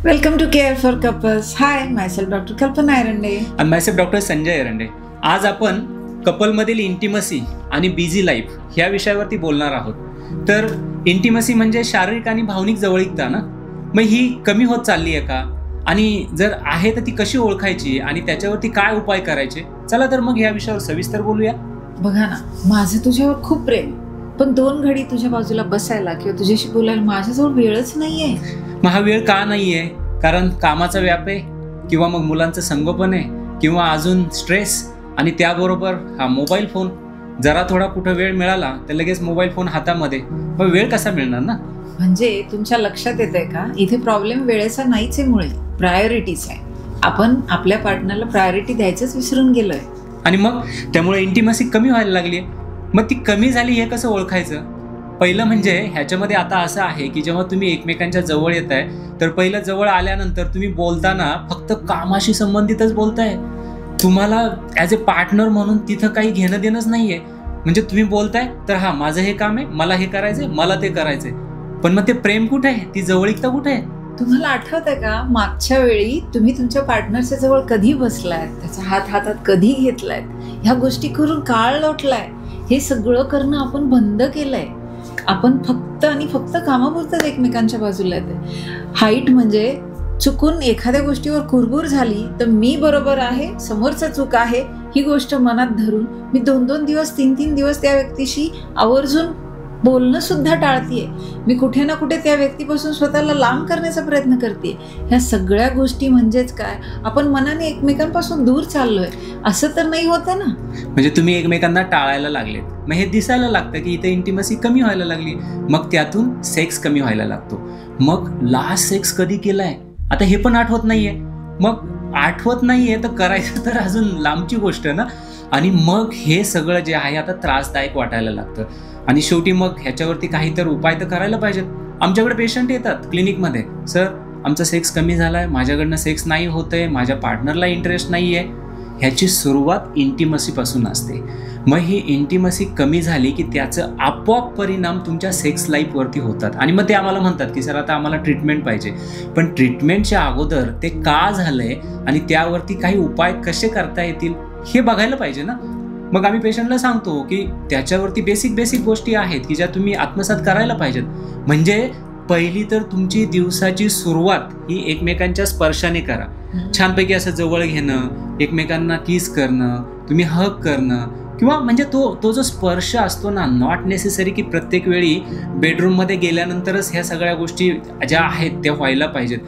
Welcome to Care for Couples. Hi, myself Dr. Kalpana Erande. आणि myself doctor Sanjay Erande. आज आपण कपलमधील intimacy आणि busy life ह्या विषयावरती बोलणार आहोत. तर इंटिमसी म्हणजे शारीरिक आणि भावनिक जवळीकता ना, मग ही कमी होत चालली आहे का, आणि जर आहे तर ती कशी ओळखायची आणि त्याच्यावरती काय उपाय करायचे. चला तर मग या विषयावर सविस्तर बोलूया. बघा ना, माझं तुझ्यावर खूप प्रेम, पण 2 घडी तुझ्या बाजूला बसायला किंवा तुझ्याशी बोलायला माझ्याजवळ वेळच नाहीये. मग हा वेळ का नाहीये? कारण कामाचा व्याप आहे, किंवा मग मुलांचं संगोपन आहे, किंवा अजून स्ट्रेस, आणि त्याबरोबर हा मोबाईल फोन. जरा थोडा कुठं वेळ मिळाला तर लगेच मोबाईल फोन हातामध्ये, मग वेळ कसा मिळणार ना. म्हणजे तुमच्या लक्षात येत आहे का, इथे प्रॉब्लेम वेळेचा नाहीच आहे, मुळे प्रायोरिटीज आहे. आपण आपल्या पार्टनरला प्रायोरिटी द्यायचंच विसरून गेलोय, आणि मग त्यामुळे इंटिमसी कमी व्हायला लागली. मग ती कमी झाली हे कसं ओळखायचं? पहिलं म्हणजे ह्याच्यामध्ये आता असं आहे की जेव्हा तुम्ही एकमेकांच्या जवळ येत आहे, तर पहिलं जवळ आल्यानंतर तुम्ही बोलताना फक्त कामाशी संबंधितच बोलताय. तुम्हाला ॲज अ पार्टनर म्हणून तिथं काही घेणं देणंच नाहीये. म्हणजे तुम्ही बोलताय तर हा माझं हे काम आहे, मला हे करायचंय, मला ते करायचंय, पण मग ते प्रेम कुठे आहे, ती जवळीकता कुठे आहे? तुम्हाला आठवत आहे का, मागच्या वेळी तुम्ही तुमच्या पार्टनरच्या जवळ कधी बसलायत, त्याचा हात हातात कधी घेतलायत, ह्या गोष्टी करून काळ लोटलाय. हे सगळं करणं आपण बंद केलंय. आपण फक्त आणि फक्त कामापुरतच एकमेकांच्या बाजूला येते. हाईट म्हणजे चुकून एखाद्या गोष्टीवर कुरबुर झाली तर मी बरोबर आहे, समोरचा चूक आहे, ही गोष्ट मनात धरून मी 2-2 दिवस 3-3 दिवस त्या व्यक्तीशी आवर्जून बोलणं सुद्धा टाळतीये. मी कुठे ना कुठे त्या व्यक्तीपासून स्वतःला लांब करण्याचा प्रयत्न करते. ह्या सगळ्या गोष्टी म्हणजेच काय, आपण मनाने एकमेकांपासून दूर चाललोय. असं तर नाही होतं ना. म्हणजे तुम्ही एकमेकांना टाळायला लागलेत, मग हे दिसायला लागतं की इथे इंटिमसी कमी व्हायला लागली. मग त्यातून सेक्स कमी व्हायला लागतो. मग लास्ट सेक्स कधी केलाय आता हे पण आठवत नाहीये. मग आठवत नाहीये तर करायचं तर अजून लांबची गोष्ट ना. आणि मग हे सगळं जे आहे आता त्रासदायक वाटायला लागतं. आणि शेवटी मग ह्याच्यावरती काहीतरी उपाय तर करायला पाहिजेत. आमच्याकडे पेशंट येतात क्लिनिकमध्ये, सर आमचा सेक्स कमी झालाय, माझ्याकडनं सेक्स नाही होतंय, माझ्या पार्टनरला इंटरेस्ट नाही आहे. ह्याची सुरुवात इंटिमसीपासून असते. मग ही इंटिमसी कमी झाली की त्याचं आपोआप परिणाम तुमच्या सेक्स लाईफवरती होतात. आणि मग ते आम्हाला म्हणतात की सर आता आम्हाला ट्रीटमेंट पाहिजे. पण ट्रीटमेंटच्या अगोदर ते का झालंय आणि त्यावरती काही उपाय कसे करता येतील हे बघायला पाहिजे ना. मग आम्ही पेशंटला सांगतो की त्याच्यावरती बेसिक गोष्टी आहेत की ज्या तुम्ही आत्मसात करायला पाहिजेत. म्हणजे पहिली तर तुमची दिवसाची सुरुवात ही एकमेकांच्या स्पर्शाने करा. छानपैकी असं जवळ घेणं, एकमेकांना किस करणं, तुम्ही हग करणं, किंवा म्हणजे तो जो स्पर्श असतो ना, नॉट नेसेसरी की प्रत्येक वेळी बेडरूममध्ये गेल्यानंतरच ह्या सगळ्या गोष्टी ज्या आहेत त्या व्हायला पाहिजेत.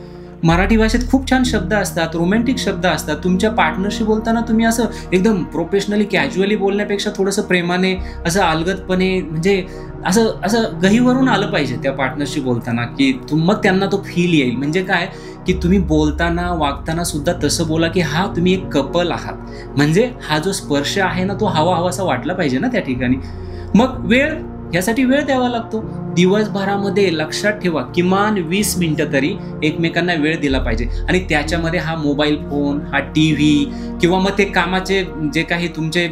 मराठी भाषेत खूप छान शब्द असतात, रोमॅन्टिक शब्द असतात. तुमच्या पार्टनरशी बोलताना तुम्ही असं एकदम प्रोफेशनली कॅज्युअली बोलण्यापेक्षा थोडंसं प्रेमाने, असं अलगदपणे, म्हणजे असं गहीवरून आलं पाहिजे त्या पार्टनरशी बोलताना, की मग त्यांना तो फील येईल. म्हणजे काय की तुम्ही बोलताना वागताना सुद्धा तसं बोला की हा तुम्ही एक कपल आहात. म्हणजे हा जो स्पर्श आहे ना तो हवासा वाटला पाहिजे ना त्या ठिकाणी. मग ह्यासाठी वेळ द्यावा लागतो. दिवसभरामध्ये लक्षात ठेवा किमान 20 मिनिटं तरी एकमेकांना वेळ दिला पाहिजे. आणि त्याच्यामध्ये हा मोबाईल फोन, हा TV, किंवा मग ते कामाचे जे काही तुमचे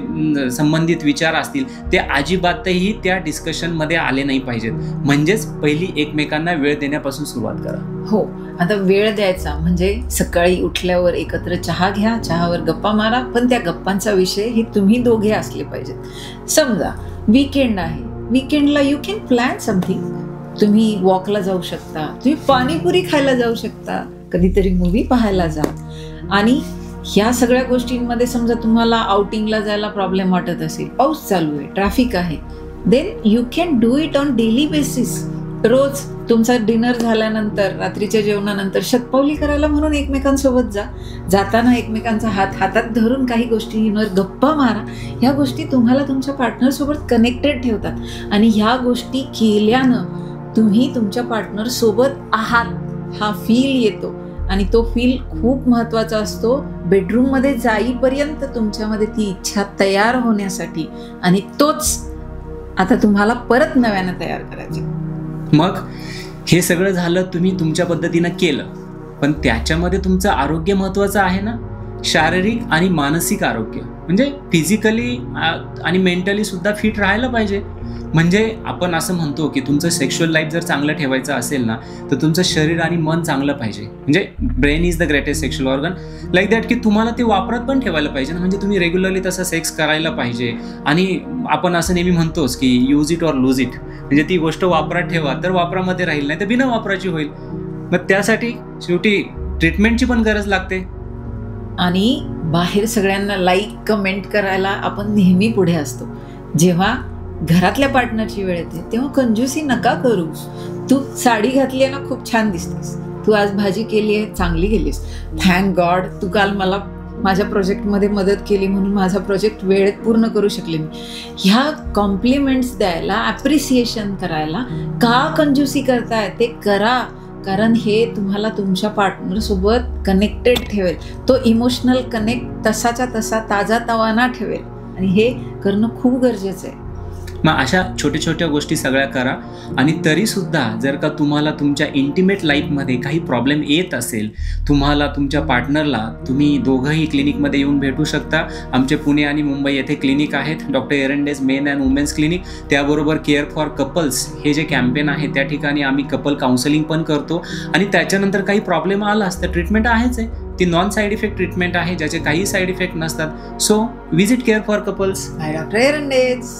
संबंधित विचार असतील ते अजिबातही त्या डिस्कशनमध्ये आले नाही पाहिजेत. म्हणजेच पहिली एकमेकांना वेळ देण्यापासून सुरुवात करा. हो, आता वेळ द्यायचा म्हणजे सकाळी उठल्यावर एकत्र चहा घ्या, चहावर गप्पा मारा, पण त्या गप्पांचा विषय हे तुम्ही दोघे असले पाहिजेत. समजा वीकेंड आहे, वीकेंडला यू कॅन प्लॅन समथिंग. तुम्ही वॉकला जाऊ शकता, तुम्ही पाणीपुरी खायला जाऊ शकता, कधीतरी मूवी पाहायला जा. आणि ह्या सगळ्या गोष्टींमध्ये समजा तुम्हाला आउटिंगला जायला प्रॉब्लेम वाटत असेल, पाऊस चालू आहे, ट्रॅफिक आहे, then you can do it on daily basis. रोज तुमचा डिनर झाल्यानंतर, रात्रीच्या जेवणानंतर शतपावली करायला म्हणून एकमेकांसोबत जा. जाताना एकमेकांचा हात हातात धरून काही गोष्टींवर गप्पा मारा. ह्या गोष्टी तुम्हाला तुमच्या पार्टनरसोबत कनेक्टेड ठेवतात. आणि ह्या गोष्टी केल्यानं तुम्ही तुमच्या पार्टनर सोबत आहात हा फील येतो. आणि तो फील खूप महत्त्वाचा असतो बेडरूममध्ये जाईपर्यंत तुमच्यामध्ये ती इच्छा तयार होण्यासाठी. आणि तोच आता तुम्हाला परत नव्यानं तयार करायचं. मग हे सगळं झालं, तुम्ही तुमच्या पद्धतीनं केलं, पण त्याच्यामध्ये तुमचं आरोग्य महत्त्वाचं आहे ना. शारीरिक आणि मानसिक आरोग्य, म्हणजे फिजिकली आणि मेंटली सुद्धा फिट राहायला पाहिजे. म्हणजे आपण असं म्हणतो की तुमचं सेक्शुअल लाईफ जर चांगलं ठेवायचं असेल ना, तर तुमचं शरीर आणि मन चांगलं पाहिजे. म्हणजे brain is the greatest sexual organ, like that की तुम्हाला ते वापरात पण ठेवायला पाहिजे ना. म्हणजे तुम्ही रेग्युलरली तसं सेक्स करायला पाहिजे. आणि आपण असं नेहमी म्हणतोच की use it or lose it, म्हणजे ती गोष्ट वापरात ठेवा तर वापरामध्ये राहील, नाही तर बिना वापराची होईल. मग त्यासाठी शेवटी ट्रीटमेंटची पण गरज लागते. आणि बाहेर सगळ्यांना लाईक कमेंट करायला आपण नेहमी पुढे असतो. जेव्हा घरातल्या पार्टनरची वेळ येते तेव्हा कंजूसी नका करू. तू साडी घातली आहे ना, खूप छान दिसतेस. तू आज भाजी केली आहे, चांगली केलीस. थँक गॉड तू काल मला माझ्या प्रोजेक्टमध्ये मदत केली म्हणून माझा प्रोजेक्ट वेळेत पूर्ण करू शकले मी. ह्या कॉम्प्लिमेंट्स द्यायला, ॲप्रिसिएशन करायला का कंजूसी करताय ते करा. कारण हे तुम्हाला तुमच्या पार्टनरसोबत कनेक्टेड ठेवेल. तो इमोशनल कनेक्ट तसाच्या तसा ताजा तवाना ठेवेल. आणि हे करणं खूप गरजेचं आहे. मग अशा छोट्या छोट्या गोष्टी सगळ्या करा. आणि तरीसुद्धा जर का तुम्हाला तुमच्या इंटिमेट लाईफमध्ये काही प्रॉब्लेम येत असेल, तुम्हाला तुमच्या पार्टनरला तुम्ही दोघंही क्लिनिकमध्ये येऊन भेटू शकता. आमचे पुणे आणि मुंबई येथे क्लिनिक आहेत, doctor Erande's men and women's clinic. त्याबरोबर केअर फॉर कपल्स हे जे कॅम्पेन आहे त्या ठिकाणी आम्ही कपल काउन्सिलिंग पण करतो. आणि त्याच्यानंतर काही प्रॉब्लेम आलाच तर ट्रीटमेंट आहेच आहे. ती नॉन साईड इफेक्ट ट्रीटमेंट आहे, ज्याचे काही साईड इफेक्ट नसतात. So visit care for couples. Doctor एरंडेज.